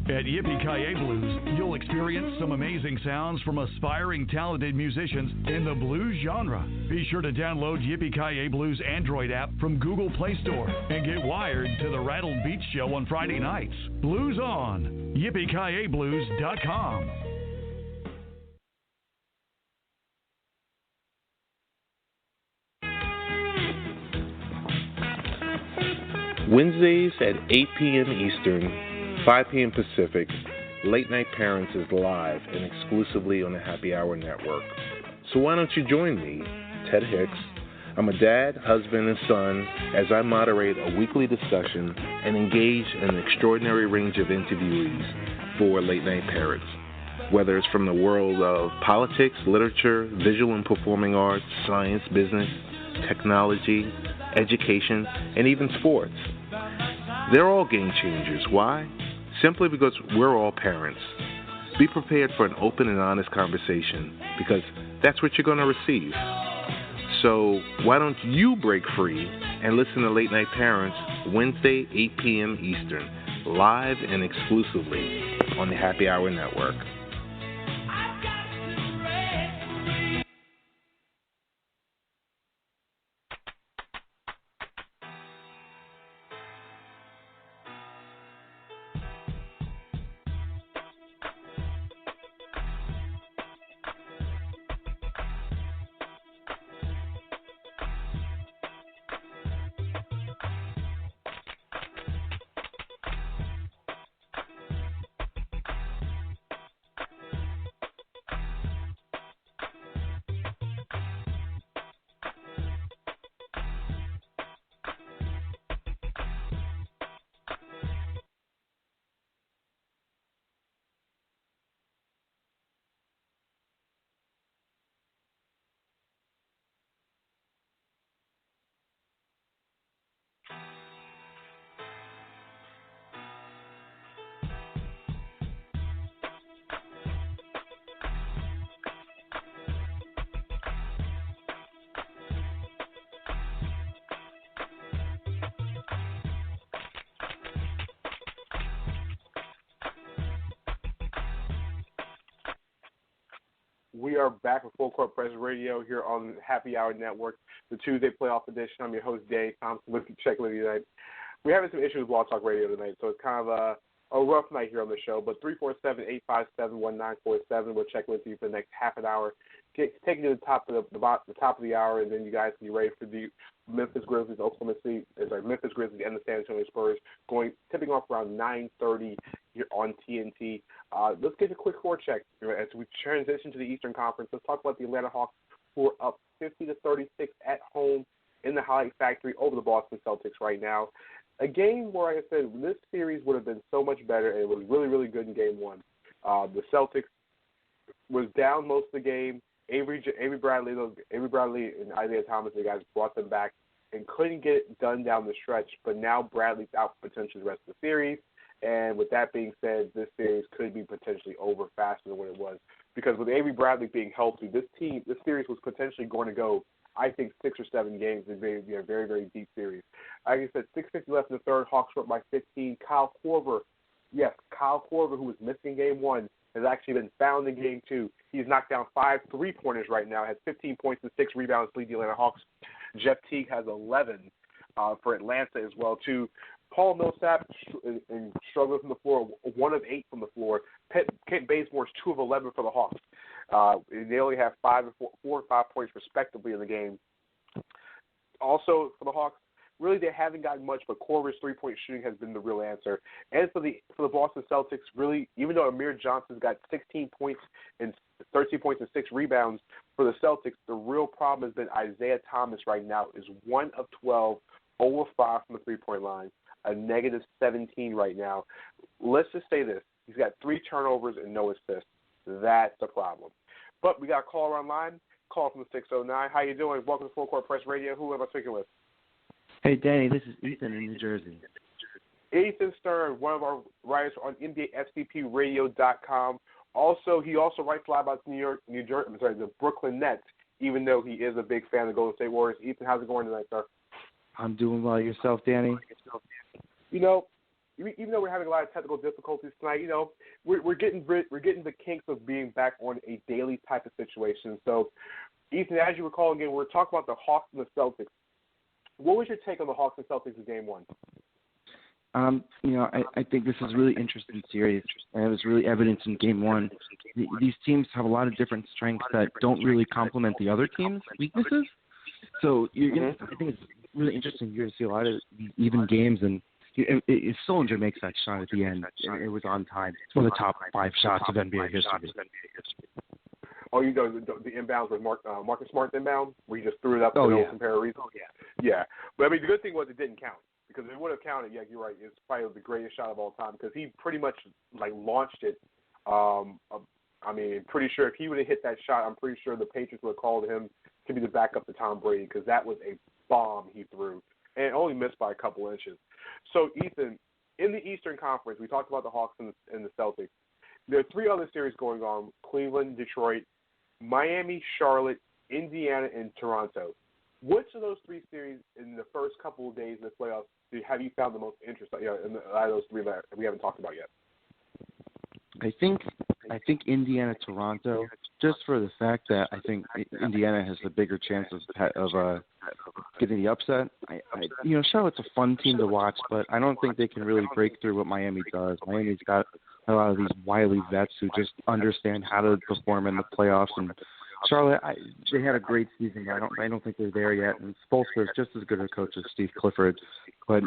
At Yippee-Ki-Yay Blues, you'll experience some amazing sounds from aspiring, talented musicians in the blues genre. Be sure to download Yippee-Ki-Yay Blues Android app from Google Play Store and get wired to the Rattled Beach Show on Friday nights. Blues on, yippee-ki-yay-blues.com. Wednesdays at 8 p.m. Eastern, 5 p.m. Pacific, Late Night Parents is live and exclusively on the Happy Hour Network. So why don't you join me, Ted Hicks? I'm a dad, husband, and son as I moderate a weekly discussion and engage an extraordinary range of interviewees for Late Night Parents. Whether it's from the world of politics, literature, visual and performing arts, science, business, technology, education, and even sports. They're all game changers. Why? Simply because we're all parents. Be prepared for an open and honest conversation because that's what you're going to receive. So why don't you break free and listen to Late Night Parents Wednesday, 8 p.m. Eastern, live and exclusively on the Happy Hour Network. We are back with Full Court Press Radio here on Happy Hour Network, the Tuesday playoff edition. I'm your host, Dave Thompson. Let's check with you tonight. We're having some issues with Blog Talk Radio tonight, so it's kind of a rough night here on the show. But 347-857-1947, we'll check with you for the next half an hour, taking you to the top of the hour, and then you guys can be ready for the Memphis Grizzlies and the San Antonio Spurs tipping off around 9:30 here on TNT. Let's get a quick score check as we transition to the Eastern Conference. Let's talk about the Atlanta Hawks, who are up 50-36 at home in the Highlight Factory over the Boston Celtics right now. A game where, like I said, this series would have been so much better, and it was really, really good in Game 1. The Celtics was down most of the game. Avery Bradley and Isaiah Thomas, the guys brought them back and couldn't get it done down the stretch, but now Bradley's out for potentially the rest of the series. And with that being said, this series could be potentially over faster than what it was. Because with Avery Bradley being healthy, this series was potentially going to go, I think, 6 or 7 games. It may be a very, very deep series. Like I said, 6:50 left in the third. Hawks were up by 15. Kyle Korver, who was missing Game 1, has actually been found in Game 2. He's knocked down 5 3-pointers right now, has 15 points and 6 rebounds to lead the Atlanta Hawks. Jeff Teague has 11 for Atlanta as well, too. Paul Millsap struggling from the floor, 1 of 8 from the floor. Kent Bazemore's 2 of 11 for the Hawks. They only have 4 and 5 points respectively in the game. Also for the Hawks, really they haven't gotten much, but Korver's 3-point shooting has been the real answer. And for the Boston Celtics, really, even though Amir Johnson's got 16 points and 13 points and 6 rebounds for the Celtics, the real problem has been Isaiah Thomas right now is 1 of 12, 0 of 5 from the 3-point line. A negative 17 right now. Let's just say this. He's got 3 turnovers and no assists. That's a problem. But we got a caller online. Call from the 609. How you doing? Welcome to Full Court Press Radio. Who am I speaking with? Hey, Danny. This is Ethan in New Jersey. Ethan Stern, one of our writers on NBAFCPRadio.com. He also writes live about the Brooklyn Nets, even though he is a big fan of the Golden State Warriors. Ethan, how's it going tonight, sir? I'm doing well. Yourself, Danny? You know, even though we're having a lot of technical difficulties tonight, we're getting the kinks of being back on a daily type of situation. So, Ethan, as you recall, again, we're talking about the Hawks and the Celtics. What was your take on the Hawks and Celtics in Game 1? I think this is a really interesting series, and it was really evident in Game 1. These teams have a lot of different strengths that don't really complement the other team's weaknesses. So I think it's really interesting. You're going to see a lot of even games, and if Sullinger makes that shot at the end, it was on time. It's one of the top 5 shots of NBA history. Oh, the inbounds with Marcus Smart's inbound, where he just threw it up and no comparison? Yeah. But, I mean, the good thing was it didn't count. Because if it would have counted, yeah, you're right. It's probably the greatest shot of all time because he pretty much launched it. Pretty sure if he would have hit that shot, I'm pretty sure the Patriots would have called him to be the backup to Tom Brady because that was a bomb he threw and it only missed by a couple inches. So Ethan, in the Eastern Conference, we talked about the Hawks and the Celtics. There are 3 other series going on: Cleveland, Detroit, Miami, Charlotte, Indiana, and Toronto. Which of those 3 series in the first couple of days of the playoffs have you found the most interesting? In out of those 3 that we haven't talked about yet. I think Indiana, Toronto, just for the fact that I think Indiana has the bigger chance of getting the upset. Charlotte's a fun team to watch, but I don't think they can really break through what Miami does. Miami's got a lot of these wily vets who just understand how to perform in the playoffs. And Charlotte, they had a great season. I don't think they're there yet. And Spoelstra is just as good a coach as Steve Clifford. But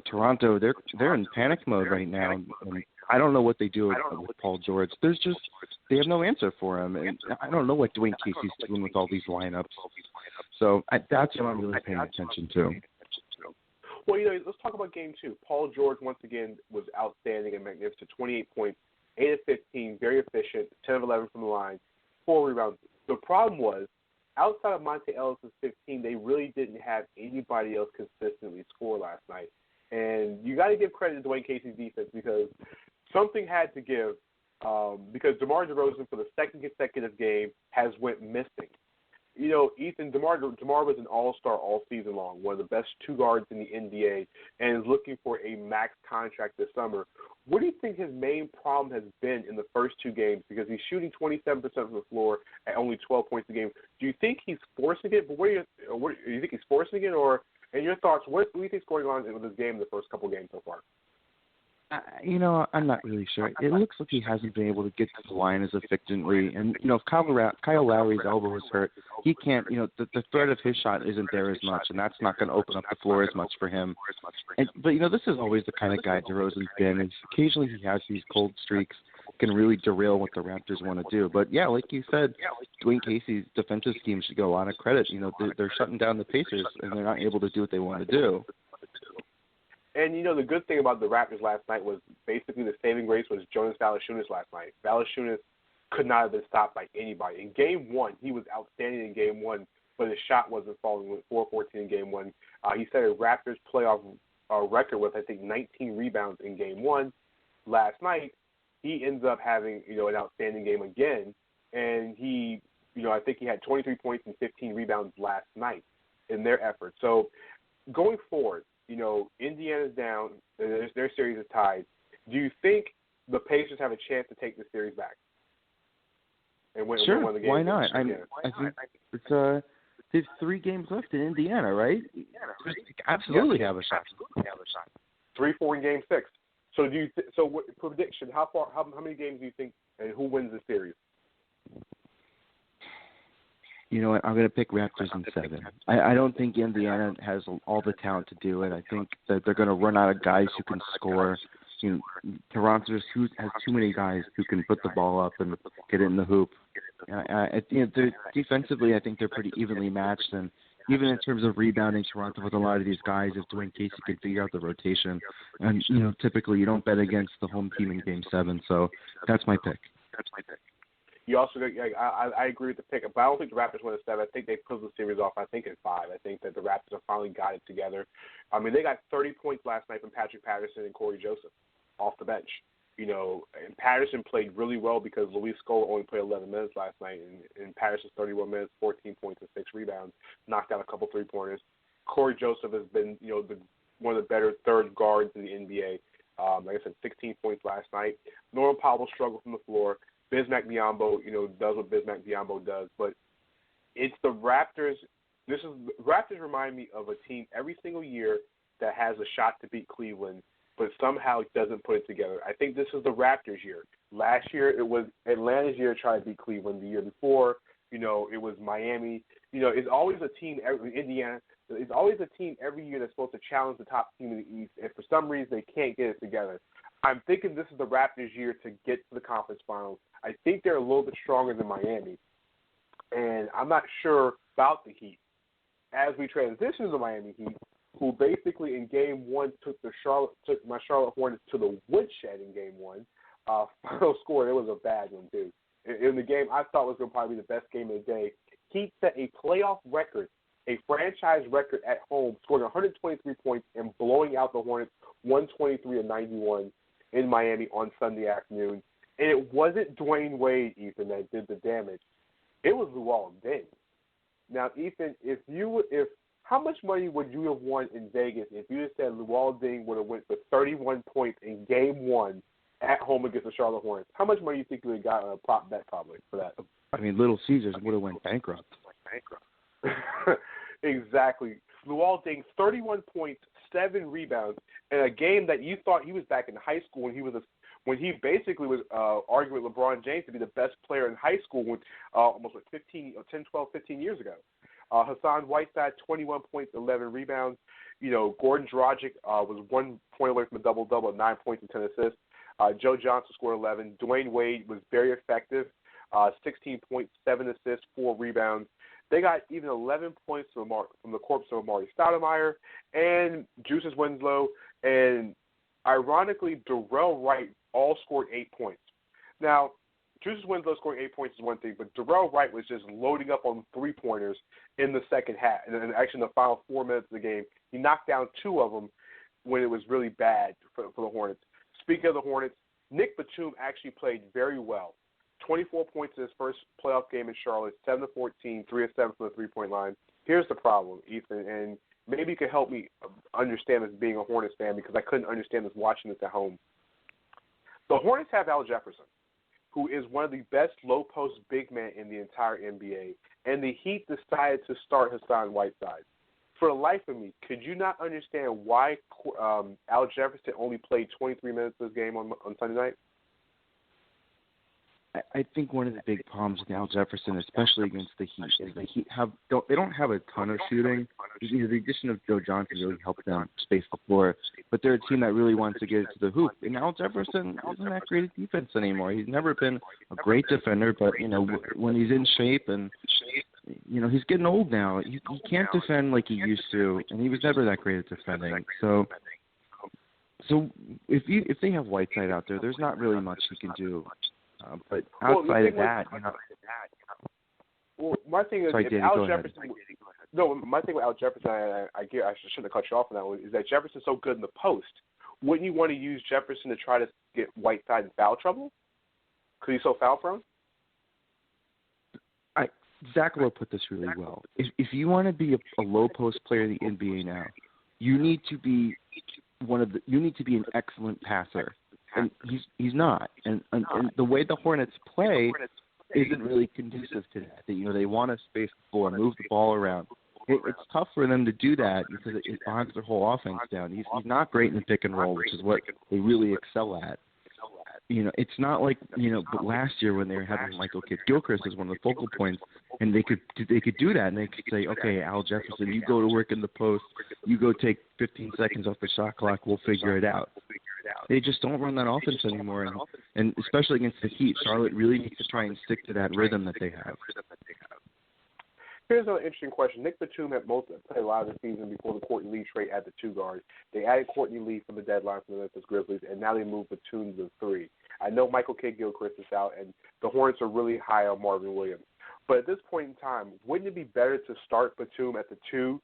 Toronto, they're in panic mode right now. And I don't know what they do with Paul George. They have no answer for him. And I don't know what Dwayne Casey's doing with all these lineups. So that's what I'm really paying attention to. Well, let's talk about Game 2. Paul George, once again, was outstanding and magnificent. 28 points, 8 of 15, very efficient, 10 of 11 from the line, 4 rebounds. The problem was, outside of Monte Ellis' 15, they really didn't have anybody else consistently score last night. And you got to give credit to Dwayne Casey's defense because something had to give because DeMar DeRozan, for the second consecutive game, has went missing. Ethan, DeMar was an all-star all season long, one of the best 2 guards in the NBA, and is looking for a max contract this summer. What do you think his main problem has been in the first 2 games? Because he's shooting 27% from the floor at only 12 points a game. Do you think he's forcing it? But do you think he's forcing it? Or, in your thoughts, what do you think is going on with this game in the first couple games so far? I'm not really sure. It looks like he hasn't been able to get to the line as efficiently. And, if Kyle Lowry's elbow was hurt, he can't, the threat of his shot isn't there as much, and that's not going to open up the floor as much for him. But this is always the kind of guy DeRozan's been. And occasionally he has these cold streaks, can really derail what the Raptors want to do. But, yeah, like you said, Dwayne Casey's defensive scheme should get a lot of credit. They're shutting down the Pacers, and they're not able to do what they want to do. And, the good thing about the Raptors last night was basically the saving grace was Jonas Valanciunas last night. Valanciunas could not have been stopped by anybody. In Game 1, he was outstanding in Game 1, but his shot wasn't falling with 4-14 in Game 1. He set a Raptors playoff record with, I think, 19 rebounds in Game 1. Last night, he ends up having, an outstanding game again, and he, I think he had 23 points and 15 rebounds last night in their effort. So going forward, Indiana's down, and their series is tied. Do you think the Pacers have a chance to take the series back? And win the game? Why not? I think it's there's 3 games left in Indiana, right? Absolutely have a shot. 3-4 in Game 6. So prediction? How many games do you think, and who wins the series? You know what? I'm going to pick Raptors in 7. I don't think Indiana has all the talent to do it. I think that they're going to run out of guys who can score. Toronto has too many guys who can put the ball up and get it in the hoop. Defensively, I think they're pretty evenly matched. And even in terms of rebounding, Toronto with a lot of these guys, if Dwayne Casey can figure out the rotation. And, typically you don't bet against the home team in Game 7. So that's my pick. You also, I agree with the pick, but I don't think the Raptors win in 7. I think they pulled the series off, I think, in 5. I think that the Raptors have finally got it together. I mean, they got 30 points last night from Patrick Patterson and Corey Joseph off the bench. And Patterson played really well because Luis Scola only played 11 minutes last night, and Patterson's 31 minutes, 14 points and 6 rebounds, knocked out a couple 3-pointers. Corey Joseph has been, one of the better third guards in the NBA. Like I said, 16 points last night. Norman Powell struggled from the floor. Bismack Biyombo, does what Bismack Biyombo does. But it's the Raptors. Raptors remind me of a team every single year that has a shot to beat Cleveland, but somehow doesn't put it together. I think this is the Raptors' year. Last year, it was Atlanta's year to try to beat Cleveland. The year before, it was Miami. It's always a team, Indiana. It's always a team every year that's supposed to challenge the top team in the East, and for some reason they can't get it together. I'm thinking this is the Raptors' year to get to the conference finals. I think they're a little bit stronger than Miami, and I'm not sure about the Heat. As we transition to the Miami Heat, who basically in Game 1 took my Charlotte Hornets to the woodshed in Game 1. Final score, it was a bad one, too. In the game I thought was going to probably be the best game of the day, Heat set a playoff record, a franchise record at home, scoring 123 points and blowing out the Hornets 123-91 in Miami on Sunday afternoon. And it wasn't Dwayne Wade, Ethan, that did the damage. It was Luol Deng. Now, Ethan, how much money would you have won in Vegas if you had said Luol Deng would have went for 31 points in Game 1 at home against the Charlotte Hornets? How much money do you think you would have got on a prop bet probably for that? I mean, Little Caesars would have went bankrupt. Exactly. Luol Deng, 31 points, 7 rebounds, in a game that you thought he was back in high school when he basically was arguing with LeBron James to be the best player in high school almost 10, 12, 15 years ago. Hassan Whiteside, 21 points, 11 rebounds. Gordon Dragic was 1 point away from a double-double at 9 points and 10 assists. Joe Johnson scored 11. Dwayne Wade was very effective, 16 points, 7 assists, 4 rebounds. They got even 11 points from the corpse of Amari Stoudemire and Juices Winslow, and ironically, Darrell Wright all scored 8 points. Now, Juices Winslow scoring 8 points is one thing, but Darrell Wright was just loading up on three-pointers in the second half. And actually, in the final 4 minutes of the game, he knocked down 2 of them when it was really bad for the Hornets. Speaking of the Hornets, Nick Batum actually played very well. 24 points in his first playoff game in Charlotte, 7 of 14, 3 of 7 from the three-point line. Here's the problem, Ethan, and maybe you can help me understand this being a Hornets fan because I couldn't understand this watching this at home. The Hornets have Al Jefferson, who is one of the best low-post big men in the entire NBA, and the Heat decided to start Hassan Whiteside. For the life of me, could you not understand why Al Jefferson only played 23 minutes this game on Sunday night? I think one of the big problems with Al Jefferson, especially against the Heat, is the Heat don't have a ton of shooting. The addition of Joe Johnson really helped them space the floor, but they're a team that really wants to get it to the hoop. And Al Jefferson isn't that great at defense anymore. He's never been a great defender, but when he's in shape and he's getting old now, he can't defend like he used to, and he was never that great at defending. So if they have Whiteside out there, there's not really much he can do. But outside of that, Well, my thing is, sorry, if Danny, Al Jefferson. No, my thing with Al Jefferson, I shouldn't have cut you off on that one, is that Jefferson's so good in the post. Wouldn't you want to use Jefferson to try to get Whiteside in foul trouble? Because he's so foul prone? Zach Lowe put this really well. If you want to be a low post player in the NBA now, you need to be an excellent passer. And he's not. And the way the Hornets play isn't really conducive to that. They want to space the floor, move the ball around. It's tough for them to do that because it bogs their whole offense down. He's not great in the pick and roll, which is what they really excel at. It's not like but last year when they were having Michael Kidd-Gilchrist as one of the focal points, and they could do that, and they could say, okay, Al Jefferson, you go to work in the post, you go take 15 seconds off the shot clock, we'll figure it out. They just don't run that offense anymore, and especially against the Heat, Charlotte really needs to try and stick to that rhythm that they have. Here's another interesting question. Nick Batum had played a lot of the season before the Courtney Lee trade at the 2 guard. They added Courtney Lee from the deadline from the Memphis Grizzlies, and now they moved Batum to 3. I know Michael Kidd-Gilchrist is out, and the Hornets are really high on Marvin Williams. But at this point in time, wouldn't it be better to start Batum at the 2,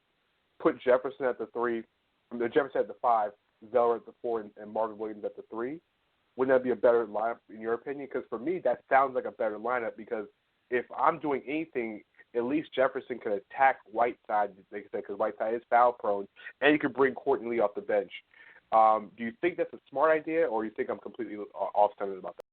put Jefferson at the 3, Jefferson at the 5, Zeller at the 4, and Marvin Williams at the 3? Wouldn't that be a better lineup in your opinion? Because for me, that sounds like a better lineup because if I'm doing anything, at least Jefferson can attack Whiteside, like I said, because Whiteside is foul prone, and you could bring Courtney Lee off the bench. Do you think that's a smart idea, or you think I'm completely off-centered about that?